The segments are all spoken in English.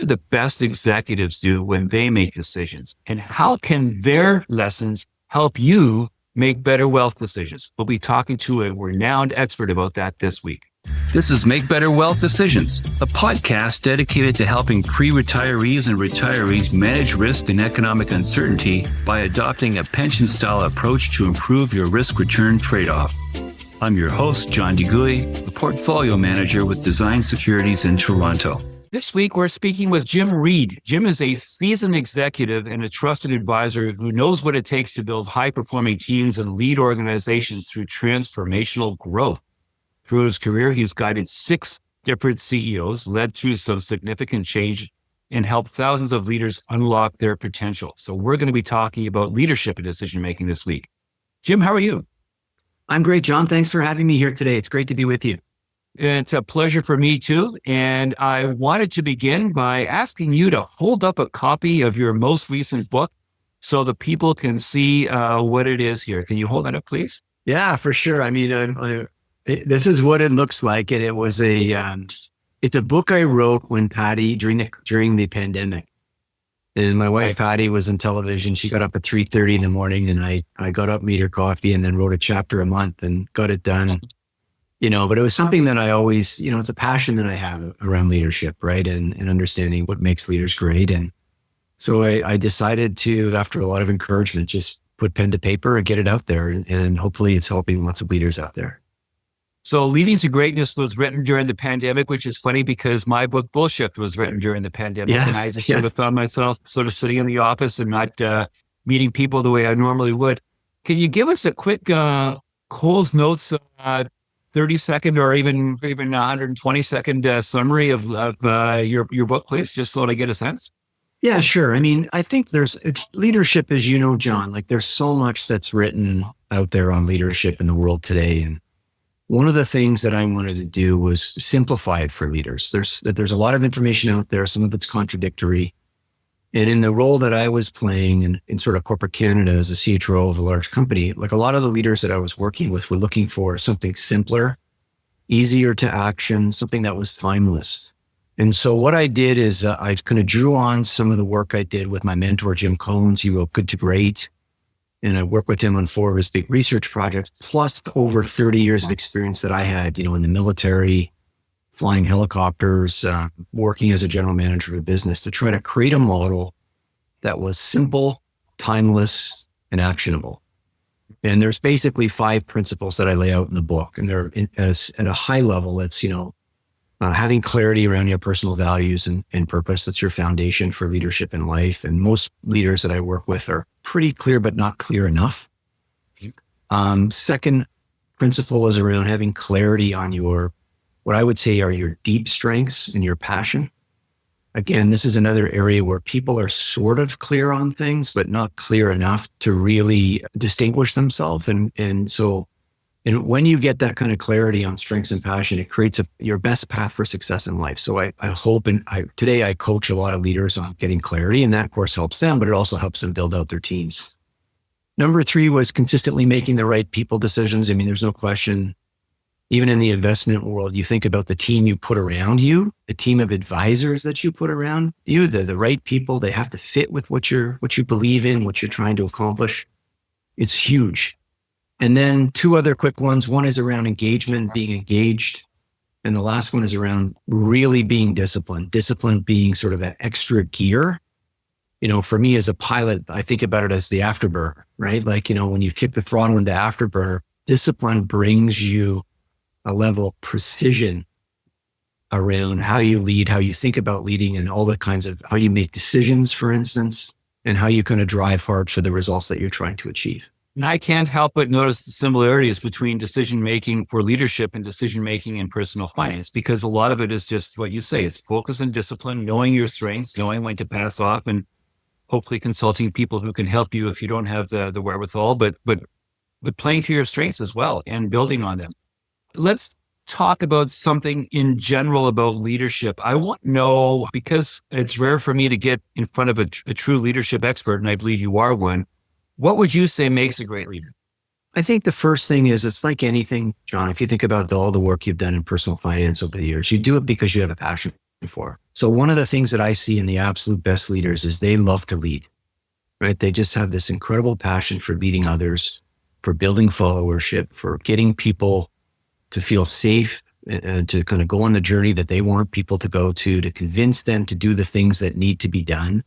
do the best executives do when they make decisions? And how can their lessons help you make better wealth decisions? We'll be talking to a renowned expert about that this week. This is Make Better Wealth Decisions, a podcast dedicated to helping pre-retirees and retirees manage risk and economic uncertainty by adopting a pension-style approach to improve your risk-return trade-off. I'm your host, John DeGoey, a portfolio manager with Design Securities in Toronto. This week, we're speaking with Jim Reed. Jim is a seasoned executive and a trusted advisor who knows what it takes to build high-performing teams and lead organizations through transformational growth. Through his career, he's guided 6 different CEOs, led through some significant change, and helped thousands of leaders unlock their potential. So we're going to be talking about leadership and decision-making this week. Jim, how are you? I'm great, John. Thanks for having me here today. It's great to be with you. It's a pleasure for me too. And I wanted to begin by asking you to hold up a copy of your most recent book so the people can see what it is here. Can you hold that up, please? Yeah, for sure. I mean, this is what it looks like. And it was it's a book I wrote when Patty, during the pandemic. And my wife, Patty, was in television. She got up at 3:30 in the morning and I got up, made her coffee, and then wrote a chapter a month and got it done. But it was something that I always, it's a passion that I have around leadership, right? And understanding what makes leaders great. And so I decided to, after a lot of encouragement, just put pen to paper and get it out there. And hopefully it's helping lots of leaders out there. So Leading to Greatness was written during the pandemic, which is funny because my book Bullshift was written during the pandemic. Yeah, and I just sort of found myself sort of sitting in the office and not meeting people the way I normally would. Can you give us a quick Cole's Notes 30-second or even 120-second summary of your book, please, just so I get a sense? Yeah, sure. I mean, I think it's leadership, as you know, John, like there's so much that's written out there on leadership in the world today. And one of the things that I wanted to do was simplify it for leaders. There's a lot of information out there. Some of it's contradictory. And in the role that I was playing in sort of corporate Canada as a CHRO of a large company, like a lot of the leaders that I was working with were looking for something simpler, easier to action, something that was timeless. And so what I did is I kind of drew on some of the work I did with my mentor, Jim Collins. He wrote Good to Great. And I worked with him on 4 of his big research projects, plus over 30 years of experience that I had, in the military, flying helicopters, working as a general manager of a business to try to create a model that was simple, timeless, and actionable. And there's basically 5 principles that I lay out in the book. And they're at a high level, it's, having clarity around your personal values and purpose. That's your foundation for leadership in life. And most leaders that I work with are pretty clear, but not clear enough. Second principle is around having clarity on what I would say are your deep strengths and your passion. Again, this is another area where people are sort of clear on things, but not clear enough to really distinguish themselves. And when you get that kind of clarity on strengths and passion, it creates your best path for success in life. So I hope, today I coach a lot of leaders on getting clarity, and that of course helps them, but it also helps them build out their teams. Number 3 was consistently making the right people decisions. I mean, there's no question, even in the investment world, you think about the team you put around you, the team of advisors that you put around you, the right people, they have to fit with what you believe in, what you're trying to accomplish. It's huge. And then 2 other quick ones. One is around engagement, being engaged. And the last one is around really being disciplined. Discipline being sort of that extra gear. For me as a pilot, I think about it as the afterburner, right? Like, when you kick the throttle into afterburner, discipline brings you a level of precision around how you lead, how you think about leading, and all the kinds of how you make decisions, for instance, and how you kind of drive hard for the results that you're trying to achieve. And I can't help but notice the similarities between decision-making for leadership and decision-making in personal finance, because a lot of it is just what you say. It's focus and discipline, knowing your strengths, knowing when to pass off, and hopefully consulting people who can help you if you don't have the wherewithal, but playing to your strengths as well and building on them. Let's talk about something in general about leadership. I want to know, because it's rare for me to get in front of a true leadership expert, and I believe you are one. What would you say makes a great leader? I think the first thing is, it's like anything, John, if you think about all the work you've done in personal finance over the years, you do it because you have a passion for. So one of the things that I see in the absolute best leaders is they love to lead, right? They just have this incredible passion for leading others, for building followership, for getting people to feel safe and to kind of go on the journey that they want people to go to convince them to do the things that need to be done.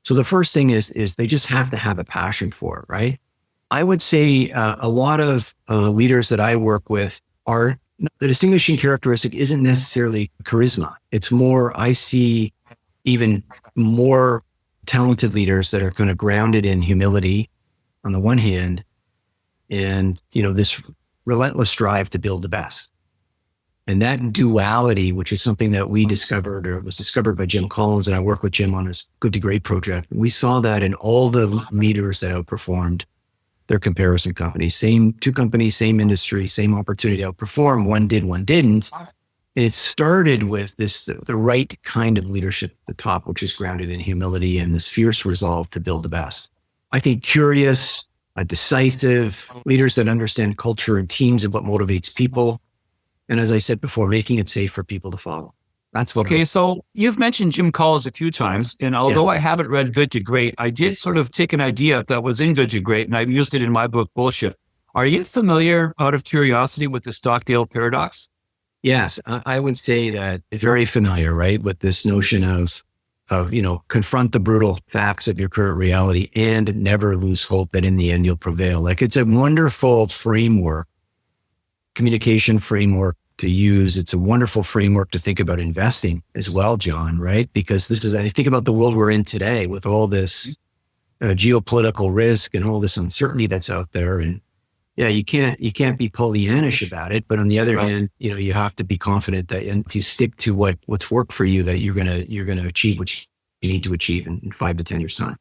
So the first thing is they just have to have a passion for it, right? I would say a lot of leaders that I work with are, the distinguishing characteristic isn't necessarily charisma. It's more, I see even more talented leaders that are kind of grounded in humility on the one hand, and, this relentless drive to build the best. And that duality, which is something that we discovered, or was discovered by Jim Collins, and I work with Jim on his Good to Great project. We saw that in all the leaders that outperformed their comparison companies. Same two companies, same industry, same opportunity to outperform. One did, one didn't. And it started with the right kind of leadership at the top, which is grounded in humility and this fierce resolve to build the best. I think curious, decisive leaders that understand culture and teams and what motivates people. And as I said before, making it safe for people to follow. That's what. Okay, so you've mentioned Jim Collins a few times, and although I haven't read Good to Great, I did sort of take an idea that was in Good to Great, and I've used it in my book, Bullshit. Are you familiar, out of curiosity, with the Stockdale paradox? Yes, I would say that it's very familiar, right, with this notion of confront the brutal facts of your current reality and never lose hope that in the end you'll prevail. Like, it's a wonderful framework, communication framework to use. It's a wonderful framework to think about investing as well, John, right? Because I think about the world we're in today with all this geopolitical risk and all this uncertainty that's out there. And you can't be Pollyannish about it. But on the other hand, you have to be confident that if you stick to what's worked for you, that you're gonna achieve what you need to achieve in 5 to 10 years time.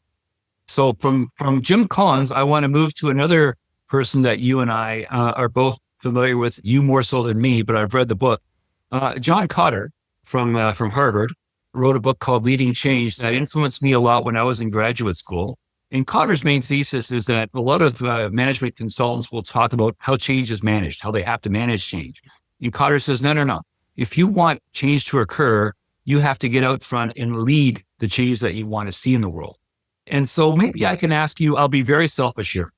So from Jim Collins, I want to move to another person that you and I are both familiar with, you more so than me, but I've read the book. John Kotter from Harvard wrote a book called Leading Change that influenced me a lot when I was in graduate school. And Kotter's main thesis is that a lot of management consultants will talk about how change is managed, how they have to manage change. And Kotter says, no. If you want change to occur, you have to get out front and lead the change that you want to see in the world. And so maybe I can ask you, I'll be very selfish here.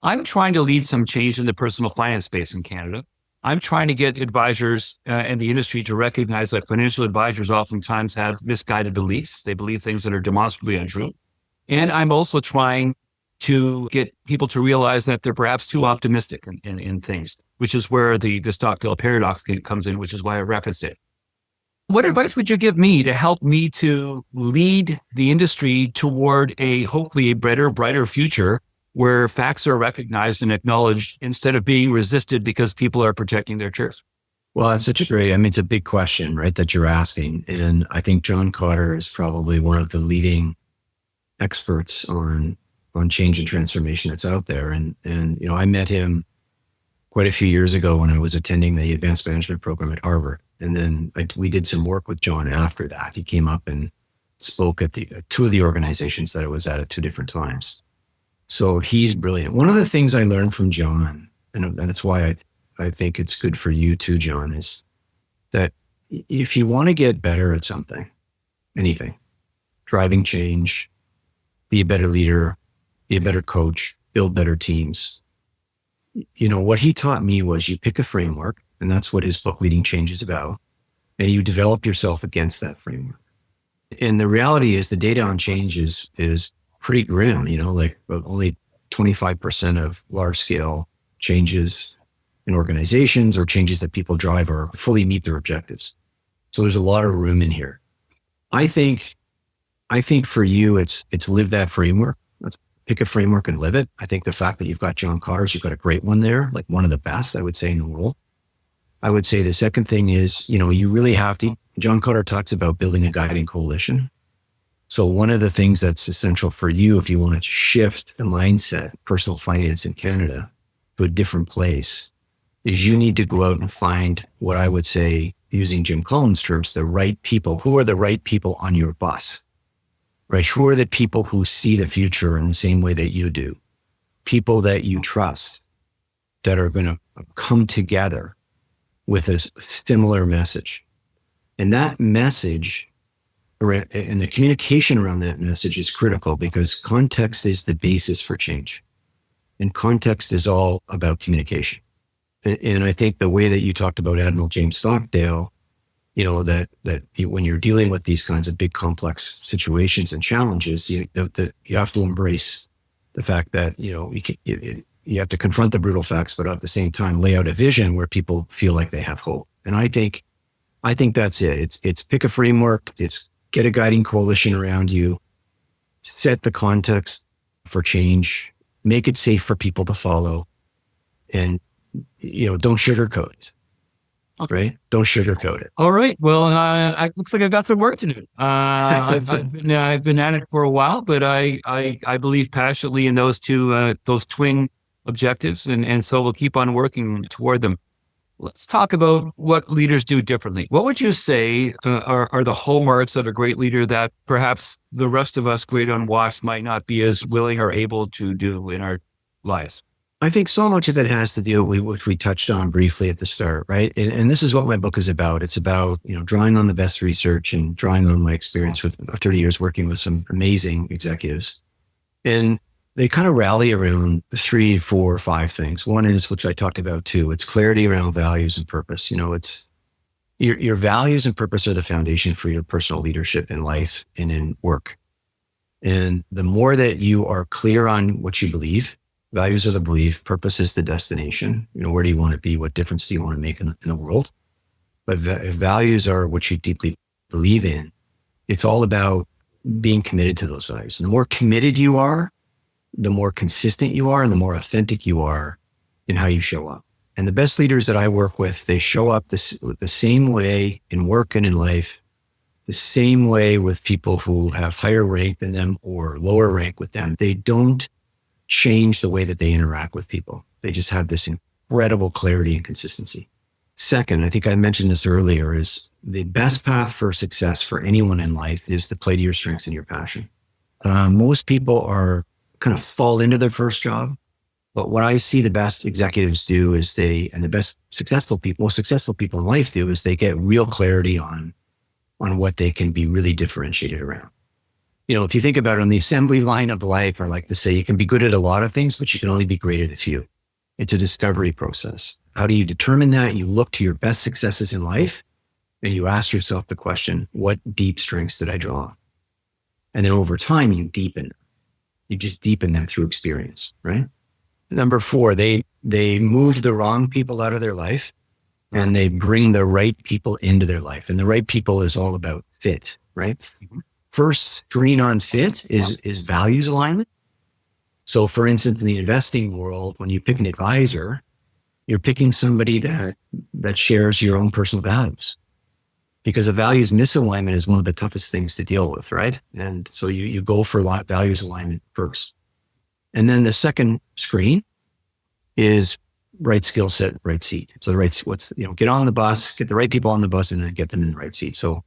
I'm trying to lead some change in the personal finance space in Canada. I'm trying to get advisors and the industry to recognize that financial advisors oftentimes have misguided beliefs. They believe things that are demonstrably untrue. And I'm also trying to get people to realize that they're perhaps too optimistic in things, which is where the Stockdale paradox comes in, which is why I referenced it. What advice would you give me to help me to lead the industry toward hopefully a better, brighter future where facts are recognized and acknowledged instead of being resisted because people are protecting their chairs? Well, it's it's a big question, right, that you're asking. And I think John Kotter is probably one of the leading experts on change and transformation that's out there. And I met him quite a few years ago when I was attending the advanced management program at Harvard. And then we did some work with John after that. He came up and spoke at two of the organizations that I was at 2 different times. So he's brilliant. One of the things I learned from John, and that's why I think it's good for you too, John, is that if you want to get better at something, anything, driving change, be a better leader, be a better coach, build better teams. What he taught me was you pick a framework, and that's what his book Leading Change is about, and you develop yourself against that framework. And the reality is the data on change is pretty grim, like only 25% of large scale changes in organizations or changes that people drive or fully meet their objectives. So there's a lot of room in here. I think for you, it's live that framework. Let's pick a framework and live it. I think the fact that you've got John Kotter, you've got a great one there, like one of the best, I would say, in the world. I would say the second thing is, you really have to, John Kotter talks about building a guiding coalition. So one of the things that's essential for you, if you want to shift the mindset, personal finance in Canada, to a different place, is you need to go out and find what I would say, using Jim Collins' terms, the right people. Who are the right people on your bus, right? Who are the people who see the future in the same way that you do? People that you trust, that are going to come together with a similar message. And that message and the communication around that message is critical because context is the basis for change. And context is all about communication. And I think the way that you talked about Admiral James Stockdale, that when you're dealing with these kinds of big complex situations and challenges, you have to embrace the fact that you have to confront the brutal facts, but at the same time lay out a vision where people feel like they have hope. And I think that's it. It's pick a framework. It's get a guiding coalition around you. Set the context for change. Make it safe for people to follow, and don't sugarcoat it. Okay. Right? Don't sugarcoat it. All right. Well, looks like I've got some work to do. I've been at it for a while, but I believe passionately in those twin objectives, and so we'll keep on working toward them. Let's talk about what leaders do differently. What would you say are the hallmarks of a great leader that perhaps the rest of us great unwashed might not be as willing or able to do in our lives? I think so much of that has to do with what we touched on briefly at the start, right? And this is what my book is about. It's about, drawing on the best research and drawing on my experience with 30 years working with some amazing executives. And they kind of rally around 3, 4, 5 things. One is, which I talked about too, it's clarity around values and purpose. It's your values and purpose are the foundation for your personal leadership in life and in work. And the more that you are clear on what you believe, values are the belief, purpose is the destination. Where do you want to be? What difference do you want to make in the world? But if values are what you deeply believe in, it's all about being committed to those values. And the more committed you are, the more consistent you are and the more authentic you are in how you show up. And the best leaders that I work with, they show up the same way in work and in life, the same way with people who have higher rank than them or lower rank with them. They don't change the way that they interact with people. They just have this incredible clarity and consistency. Second, I think I mentioned this earlier, is the best path for success for anyone in life is to play to your strengths and your passion. Most people are kind of fall into their first job. But what I see the best executives do is and the most successful people in life do is they get real clarity on what they can be really differentiated around. If you think about it on the assembly line of life, I like to say you can be good at a lot of things, but you can only be great at a few. It's a discovery process. How do you determine that? You look to your best successes in life and you ask yourself the question, what deep strengths did I draw? And then over time, you deepen. You just deepen them through experience, right? Number 4, they move the wrong people out of their life and they bring the right people into their life. And the right people is all about fit, right? First screen on fit is values alignment. So for instance, in the investing world, when you pick an advisor, you're picking somebody that shares your own personal values. Because a values misalignment is one of the toughest things to deal with, right? And so you go for values alignment first. And then the second screen is right skill set, right seat. So get on the bus, get the right people on the bus and then get them in the right seat. So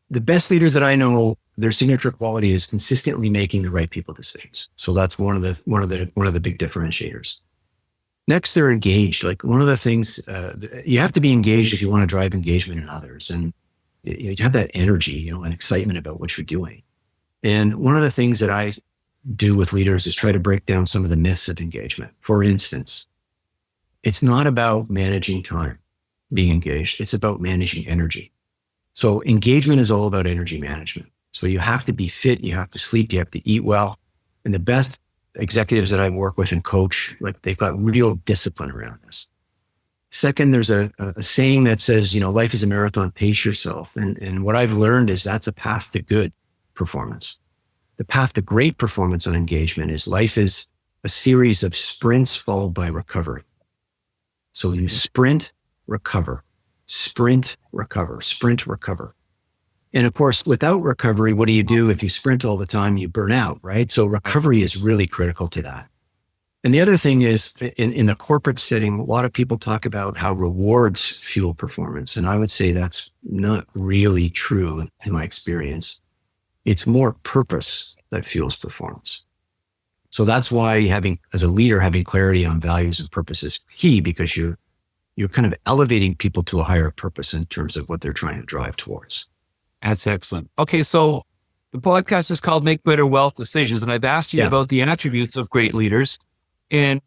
the best leaders that I know, their signature quality is consistently making the right people decisions. So that's one of the big differentiators. Next, they're engaged. Like one of the things, you have to be engaged if you want to drive engagement in others. And you have that energy, and excitement about what you're doing. And one of the things that I do with leaders is try to break down some of the myths of engagement. For instance, it's not about managing time, being engaged. It's about managing energy. So engagement is all about energy management. So you have to be fit, you have to sleep, you have to eat well. And the best executives that I work with and coach, they've got real discipline around this. Second, there's a saying that says, life is a marathon, pace yourself. And what I've learned is that's a path to good performance. The path to great performance on engagement is life is a series of sprints followed by recovery. So you sprint, recover, sprint, recover, sprint, recover. And of course, without recovery, what do you do? If you sprint all the time, you burn out, right? So recovery is really critical to that. And the other thing is in the corporate setting, a lot of people talk about how rewards fuel performance. And I would say that's not really true in my experience. It's more purpose that fuels performance. So that's why as a leader, having clarity on values and purpose is key, because you're kind of elevating people to a higher purpose in terms of what they're trying to drive towards. That's excellent. Okay, so the podcast is called Make Better Wealth Decisions, and I've asked you about the attributes of great leaders, and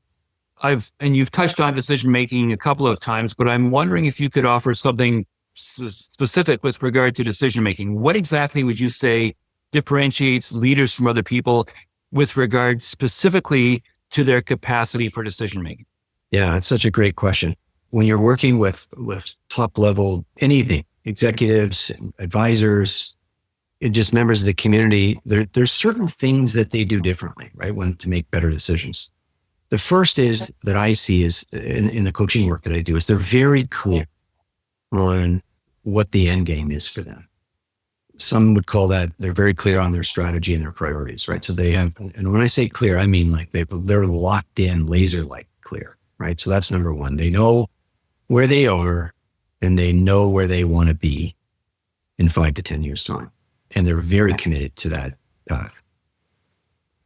you've touched on decision making a couple of times, but I'm wondering if you could offer something specific with regard to decision making. What exactly would you say differentiates leaders from other people with regard specifically to their capacity for decision making? Yeah, it's such a great question. When you're working with top level anything, executives, advisors, and just members of the community, there's certain things that they do differently, right? When to make better decisions. The first is that I see is in the coaching work that I do is they're very clear on what the end game is for them. Some would call that they're very clear on their strategy and their priorities, right? So they have, and when I say clear, I mean like they're locked in, laser-like clear, right? So that's number one. They know where they are and they know where they want to be in 5 to 10 years' time. And they're very committed to that path.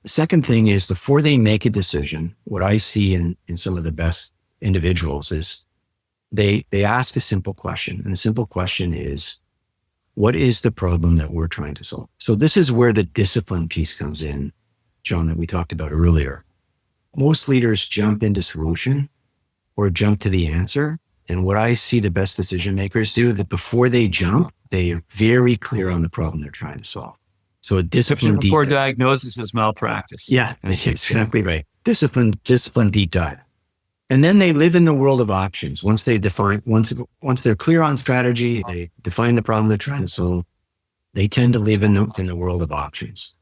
The second thing is before they make a decision, what I see in some of the best individuals is they ask a simple question. And the simple question is, what is the problem that we're trying to solve? So this is where the discipline piece comes in, John, that we talked about earlier. Most leaders jump into solution or jump to the answer. And what I see the best decision makers do, that before they jump, they are very clear on the problem they're trying to solve. So a disciplined before diagnosis is malpractice. Yeah, exactly right. Disciplined deep dive. And then they live in the world of options. Once they're clear on strategy, they define the problem they're trying to solve, they tend to live in the world of options.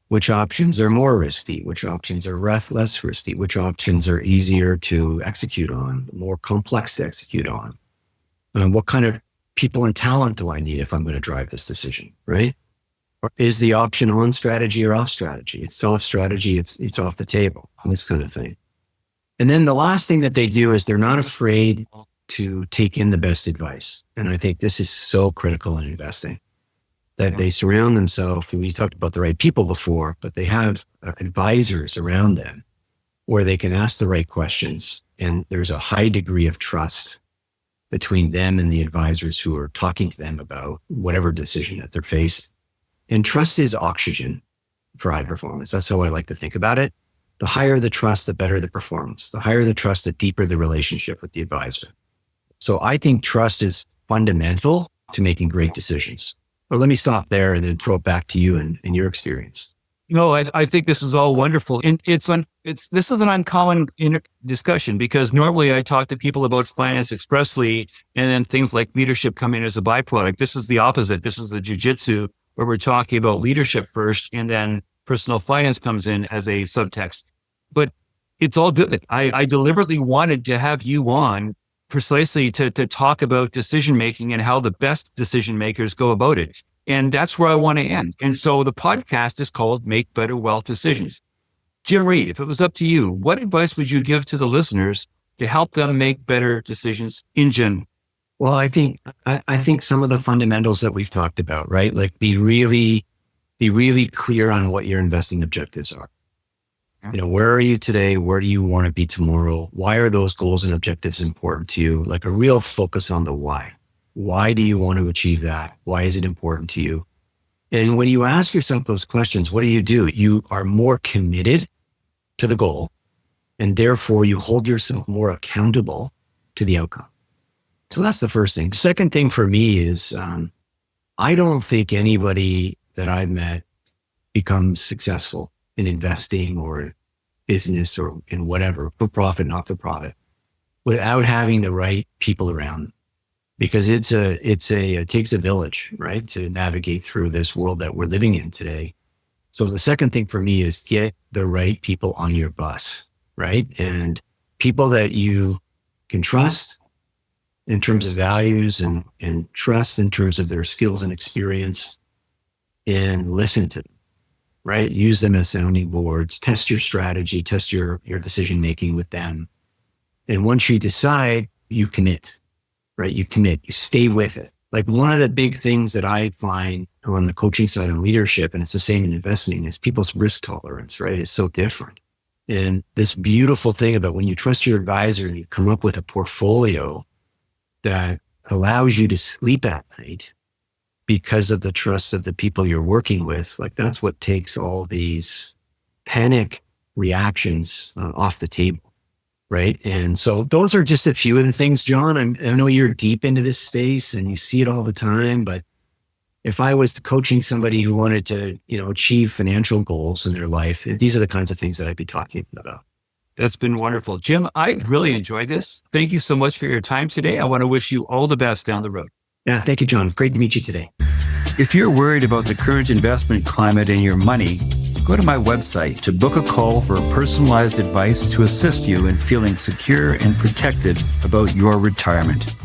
Which options are more risky? Which options are less risky? Which options are easier to execute on, more complex to execute on? What kind of people and talent do I need if I'm going to drive this decision, right? Or is the option on strategy or off strategy? It's off strategy, it's off the table, this kind of thing. And then the last thing that they do is they're not afraid to take in the best advice. And I think this is so critical in investing, that they surround themselves. We talked about the right people before, but they have advisors around them where they can ask the right questions. And there's a high degree of trust between them and the advisors who are talking to them about whatever decision that they're faced. And trust is oxygen for high performance. That's how I like to think about it. The higher the trust, the better the performance. The higher the trust, the deeper the relationship with the advisor. So I think trust is fundamental to making great decisions. But let me stop there and then throw it back to you and your experience. No, I think this is all wonderful. And this is an uncommon discussion because normally I talk to people about finance expressly and then things like leadership come in as a byproduct. This is the opposite. This is the jujitsu where we're talking about leadership first and then personal finance comes in as a subtext. But it's all good. I deliberately wanted to have you on precisely to talk about decision-making and how the best decision makers go about it. And that's where I want to end. And so the podcast is called Make Better Wealth Decisions. Jim Reed, if it was up to you, what advice would you give to the listeners to help them make better decisions in general? Well, I think some of the fundamentals that we've talked about, right? Like be really clear on what your investing objectives are. You know, where are you today? Where do you want to be tomorrow? Why are those goals and objectives important to you? Like a real focus on the why. Why do you want to achieve that? Why is it important to you? And when you ask yourself those questions, what do? You are more committed to the goal, and therefore you hold yourself more accountable to the outcome. So that's the first thing. The second thing for me is I don't think anybody that I've met becomes successful in investing or business or in whatever, for profit, not for profit, without having the right people around them. Because it takes a village, right, to navigate through this world that we're living in today. So the second thing for me is get the right people on your bus, right? And people that you can trust in terms of values and trust in terms of their skills and experience, and listen to them, right? Use them as sounding boards, test your strategy, test your decision-making with them. And once you decide, you commit, right? You commit, you stay with it. Like one of the big things that I find on the coaching side of leadership, and it's the same in investing, is people's risk tolerance, right? It's so different. And this beautiful thing about when you trust your advisor and you come up with a portfolio that allows you to sleep at night because of the trust of the people you're working with, like that's what takes all these panic reactions off the table. Right. And so those are just a few of the things, John. I know you're deep into this space and you see it all the time, but if I was coaching somebody who wanted to, achieve financial goals in their life, these are the kinds of things that I'd be talking about. That's been wonderful. Jim, I really enjoyed this. Thank you so much for your time today. I want to wish you all the best down the road. Yeah, thank you, John. It's great to meet you today. If you're worried about the current investment climate and your money, go to my website to book a call for personalized advice to assist you in feeling secure and protected about your retirement.